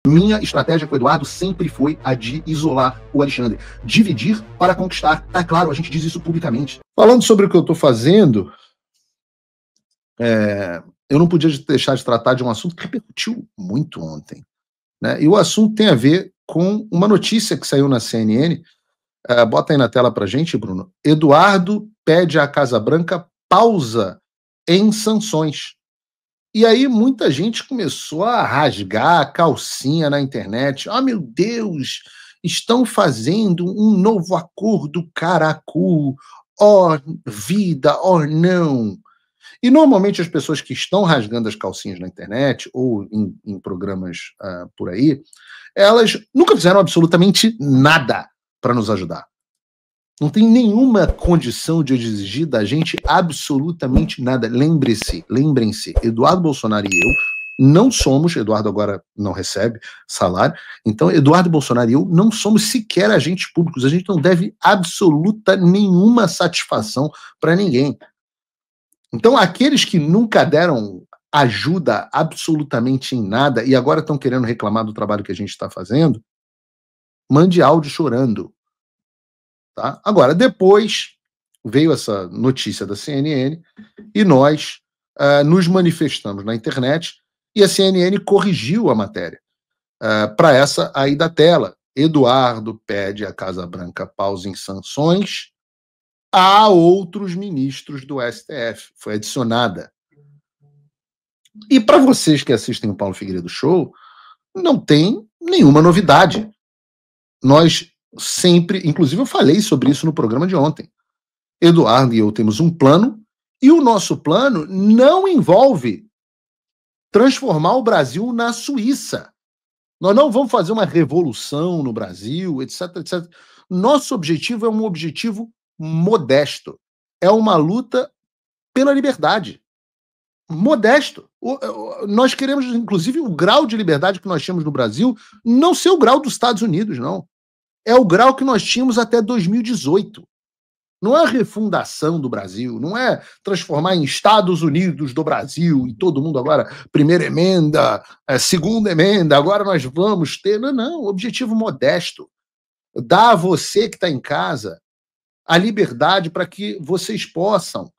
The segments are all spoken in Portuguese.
Minha estratégia com o Eduardo sempre foi a de isolar o Alexandre. Dividir para conquistar. Tá claro, a gente diz isso publicamente. Falando sobre o que eu estou fazendo, eu não podia deixar de tratar de um assunto que repercutiu muito ontem, né? E o assunto tem a ver com uma notícia que saiu na CNN. Bota aí na tela para gente, Bruno. Eduardo pede à Casa Branca pausa em sanções. E aí muita gente começou a rasgar a calcinha na internet. Ah, meu Deus, estão fazendo um novo acordo caracu, ó vida, ó não. E normalmente as pessoas que estão rasgando as calcinhas na internet ou em programas por aí, elas nunca fizeram absolutamente nada para nos ajudar. Não tem nenhuma condição de exigir da gente absolutamente nada. Lembrem-se, Eduardo Bolsonaro e eu não somos, Eduardo agora não recebe salário, então Eduardo Bolsonaro e eu não somos sequer agentes públicos, a gente não deve absoluta nenhuma satisfação para ninguém. Então aqueles que nunca deram ajuda absolutamente em nada e agora estão querendo reclamar do trabalho que a gente está fazendo, mande áudio chorando. Tá? Agora, depois veio essa notícia da CNN e nós nos manifestamos na internet e a CNN corrigiu a matéria para essa aí da tela. Eduardo pede à Casa Branca pausa em sanções a outros ministros do STF. Foi adicionada. E para vocês que assistem o Paulo Figueiredo Show, não tem nenhuma novidade. Nós sempre, inclusive eu falei sobre isso no programa de ontem. Eduardo e eu temos um plano, e o nosso plano não envolve transformar o Brasil na Suíça. Nós não vamos fazer uma revolução no Brasil, etc, etc. Nosso objetivo é um objetivo modesto. É uma luta pela liberdade. Modesto. Nós queremos, inclusive, o grau de liberdade que nós tínhamos no Brasil não ser o grau dos Estados Unidos, não. É o grau que nós tínhamos até 2018. Não é a refundação do Brasil, não é transformar em Estados Unidos do Brasil e todo mundo agora, primeira emenda, segunda emenda, agora nós vamos ter. Não, objetivo modesto. Dá a você que está em casa a liberdade para que vocês possam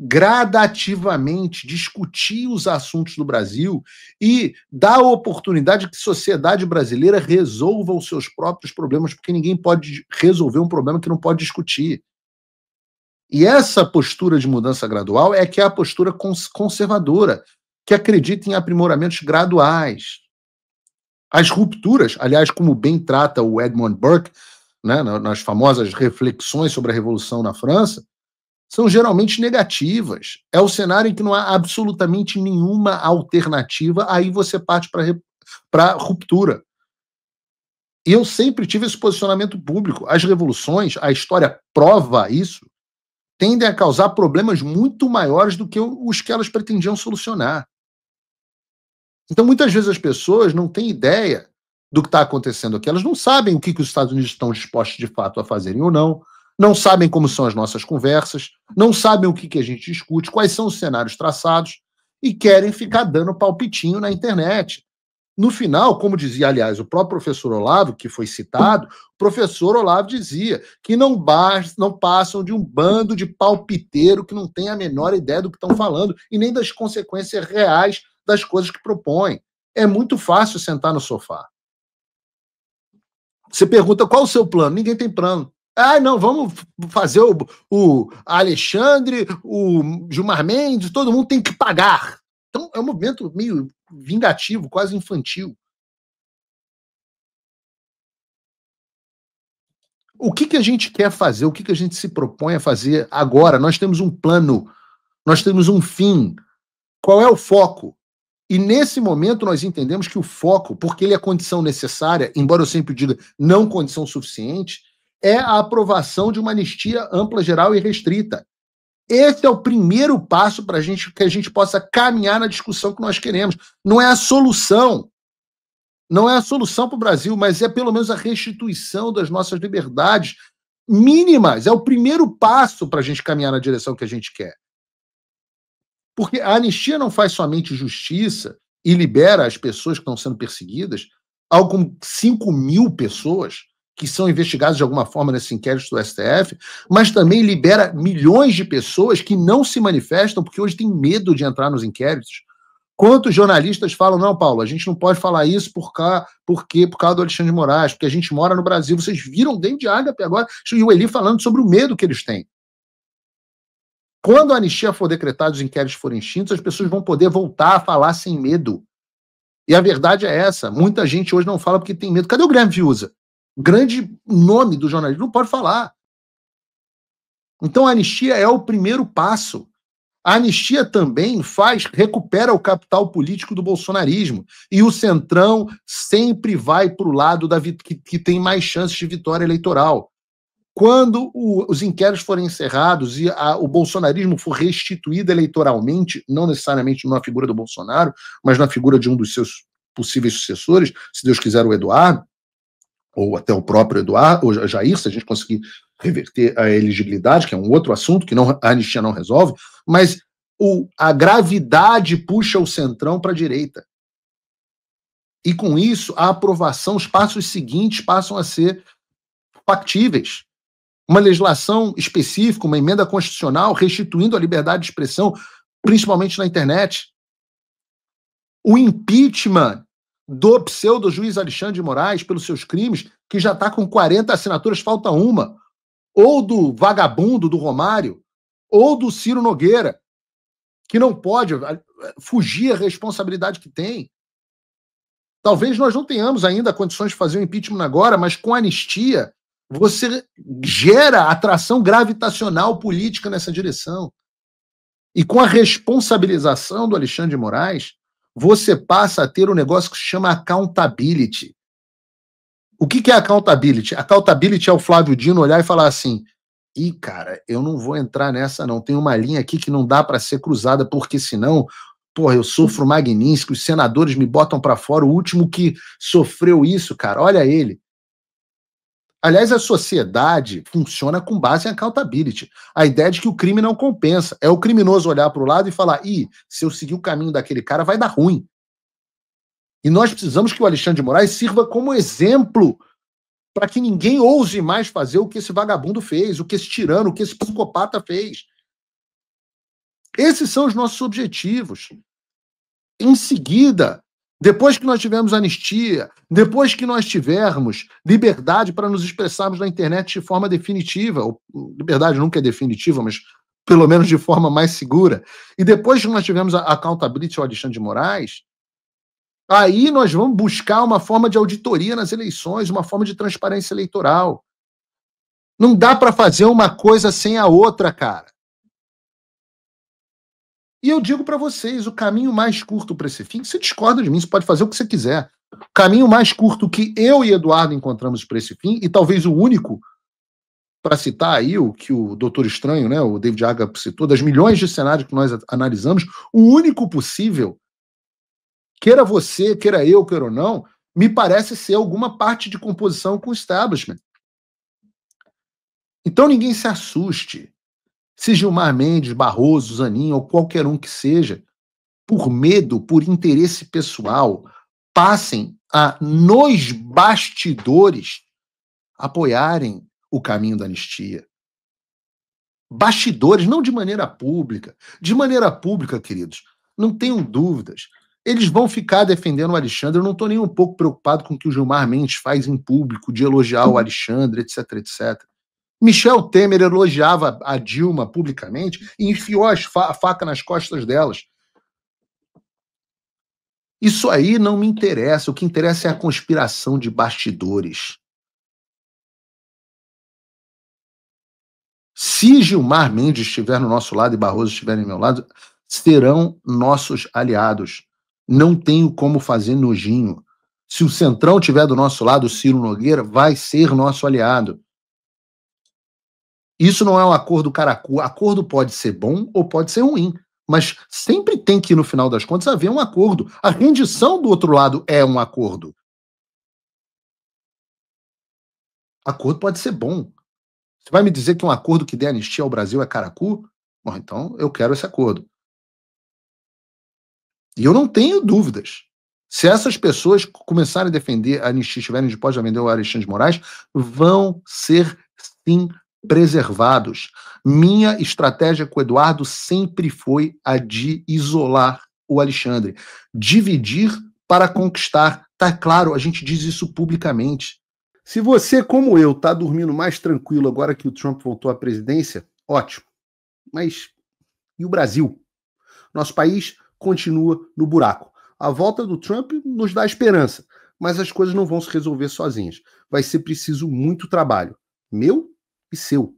gradativamente discutir os assuntos do Brasil e dar a oportunidade que a sociedade brasileira resolva os seus próprios problemas, porque ninguém pode resolver um problema que não pode discutir. E essa postura de mudança gradual é que é a postura conservadora, que acredita em aprimoramentos graduais. As rupturas, aliás, como bem trata o Edmund Burke, né, nas famosas reflexões sobre a Revolução na França, são geralmente negativas. É o cenário em que não há absolutamente nenhuma alternativa, aí você parte para ruptura. E eu sempre tive esse posicionamento público. As revoluções, a história prova isso, tendem a causar problemas muito maiores do que os que elas pretendiam solucionar. Então, muitas vezes as pessoas não têm ideia do que está acontecendo aqui. Elas não sabem o que os Estados Unidos estão dispostos de fato a fazerem ou não sabem como são as nossas conversas, não sabem o que a gente discute, quais são os cenários traçados, e querem ficar dando palpitinho na internet. No final, como dizia, aliás, o próprio professor Olavo, que foi citado, o professor Olavo dizia que não passam de um bando de palpiteiro que não tem a menor ideia do que estão falando e nem das consequências reais das coisas que propõem. É muito fácil sentar no sofá. Você pergunta qual o seu plano? Ninguém tem plano. Não, vamos fazer o Alexandre, o Gilmar Mendes, todo mundo tem que pagar. Então, é um movimento meio vingativo, quase infantil. O que a gente quer fazer? O que a gente se propõe a fazer agora? Nós temos um plano, nós temos um fim. Qual é o foco? E nesse momento nós entendemos que o foco, porque ele é condição necessária, embora eu sempre diga não condição suficiente, é a aprovação de uma anistia ampla, geral e restrita. Esse é o primeiro passo para que a gente possa caminhar na discussão que nós queremos. Não é a solução. Não é a solução para o Brasil, mas é pelo menos a restituição das nossas liberdades mínimas. É o primeiro passo para a gente caminhar na direção que a gente quer. Porque a anistia não faz somente justiça e libera as pessoas que estão sendo perseguidas, algo como 5.000 pessoas que são investigadas de alguma forma nesse inquérito do STF, mas também libera milhões de pessoas que não se manifestam porque hoje têm medo de entrar nos inquéritos. Quantos jornalistas falam, não, Paulo, a gente não pode falar isso por causa do Alexandre de Moraes, porque a gente mora no Brasil. Vocês viram o David Agape agora e o Eli falando sobre o medo que eles têm. Quando a anistia for decretada, os inquéritos forem extintos, as pessoas vão poder voltar a falar sem medo. E a verdade é essa. Muita gente hoje não fala porque tem medo. Cadê o Guilherme Fiuza? Grande nome do jornalismo. Não pode falar. Então a anistia é o primeiro passo. A anistia também recupera o capital político do bolsonarismo. E o Centrão sempre vai para o lado que tem mais chances de vitória eleitoral. Quando os inquéritos forem encerrados e o bolsonarismo for restituído eleitoralmente, não necessariamente na figura do Bolsonaro, mas na figura de um dos seus possíveis sucessores, se Deus quiser o Eduardo, ou até o próprio Eduardo, ou Jair, se a gente conseguir reverter a elegibilidade, que é um outro assunto que a anistia não resolve, mas a gravidade puxa o Centrão para a direita. E com isso, a aprovação, os passos seguintes passam a ser factíveis. Uma legislação específica, uma emenda constitucional restituindo a liberdade de expressão, principalmente na internet. O impeachment do pseudo-juiz Alexandre de Moraes pelos seus crimes, que já está com 40 assinaturas, falta uma. Ou do vagabundo do Romário, ou do Ciro Nogueira, que não pode fugir à responsabilidade que tem. Talvez nós não tenhamos ainda condições de fazer o impeachment agora, mas com a anistia você gera atração gravitacional política nessa direção. E com a responsabilização do Alexandre de Moraes, você passa a ter um negócio que se chama accountability. O que é accountability? Accountability é o Flávio Dino olhar e falar assim, cara, eu não vou entrar nessa não, tem uma linha aqui que não dá para ser cruzada, porque senão, eu sofro Magnitsky, os senadores me botam para fora, o último que sofreu isso, cara, olha ele. Aliás, a sociedade funciona com base em accountability. A ideia de que o crime não compensa. É o criminoso olhar para o lado e falar, se eu seguir o caminho daquele cara, vai dar ruim. E nós precisamos que o Alexandre de Moraes sirva como exemplo para que ninguém ouse mais fazer o que esse vagabundo fez, o que esse tirano, o que esse psicopata fez. Esses são os nossos objetivos. Em seguida, depois que nós tivermos anistia, depois que nós tivermos liberdade para nos expressarmos na internet de forma definitiva, liberdade nunca é definitiva, mas pelo menos de forma mais segura, e depois que nós tivermos a accountability ao Alexandre de Moraes, aí nós vamos buscar uma forma de auditoria nas eleições, uma forma de transparência eleitoral. Não dá para fazer uma coisa sem a outra, cara. E eu digo para vocês, o caminho mais curto para esse fim, você discorda de mim, você pode fazer o que você quiser. O caminho mais curto que eu e Eduardo encontramos para esse fim, e talvez o único, para citar aí o que o Doutor Estranho, né, o David Agape citou, das milhões de cenários que nós analisamos, o único possível, queira você, queira eu, queira ou não, me parece ser alguma parte de composição com o establishment. Então ninguém se assuste. Se Gilmar Mendes, Barroso, Zanin ou qualquer um que seja, por medo, por interesse pessoal, passem a, nos bastidores, apoiarem o caminho da anistia. Bastidores, não de maneira pública. De maneira pública, queridos, não tenham dúvidas. Eles vão ficar defendendo o Alexandre. Eu não estou nem um pouco preocupado com o que o Gilmar Mendes faz em público, de elogiar o Alexandre, etc, etc. Michel Temer elogiava a Dilma publicamente e enfiou a faca nas costas delas. Isso aí não me interessa. O que interessa é a conspiração de bastidores. Se Gilmar Mendes estiver no nosso lado e Barroso estiver no meu lado, serão nossos aliados. Não tenho como fazer nojinho. Se o Centrão estiver do nosso lado, o Ciro Nogueira vai ser nosso aliado. Isso não é um acordo caracu. Acordo pode ser bom ou pode ser ruim, mas sempre tem que, no final das contas, haver um acordo. A rendição do outro lado é um acordo. Acordo pode ser bom. Você vai me dizer que um acordo que dê anistia ao Brasil é caracu? Bom, então eu quero esse acordo. E eu não tenho dúvidas. Se essas pessoas começarem a defender a anistia, estiverem dispostas a vender o Alexandre de Moraes, vão ser, sim, preservados. Minha estratégia com o Eduardo sempre foi a de isolar o Alexandre. Dividir para conquistar. Tá claro, a gente diz isso publicamente. Se você, como eu, tá dormindo mais tranquilo agora que o Trump voltou à presidência, ótimo. Mas e o Brasil? Nosso país continua no buraco. A volta do Trump nos dá esperança, mas as coisas não vão se resolver sozinhas. Vai ser preciso muito trabalho, meu e seu.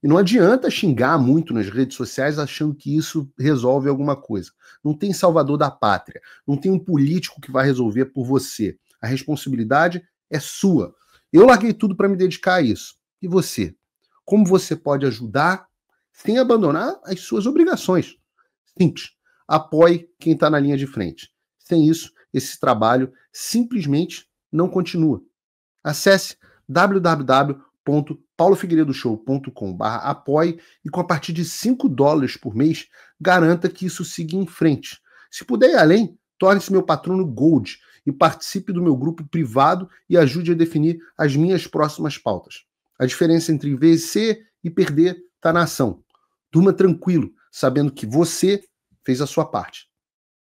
E não adianta xingar muito nas redes sociais achando que isso resolve alguma coisa. Não tem salvador da pátria, não tem um político que vai resolver por você. A responsabilidade é sua. Eu larguei tudo para me dedicar a isso. E você? Como você pode ajudar sem abandonar as suas obrigações? Simples. Apoie quem está na linha de frente. Sem isso, esse trabalho simplesmente não continua. Acesse www.paulofigueiredoshow.com/apoie e com a partir de $5 por mês, garanta que isso siga em frente. Se puder ir além, torne-se meu patrono Gold e participe do meu grupo privado e ajude a definir as minhas próximas pautas. A diferença entre vencer e perder está na ação. Durma tranquilo, sabendo que você fez a sua parte.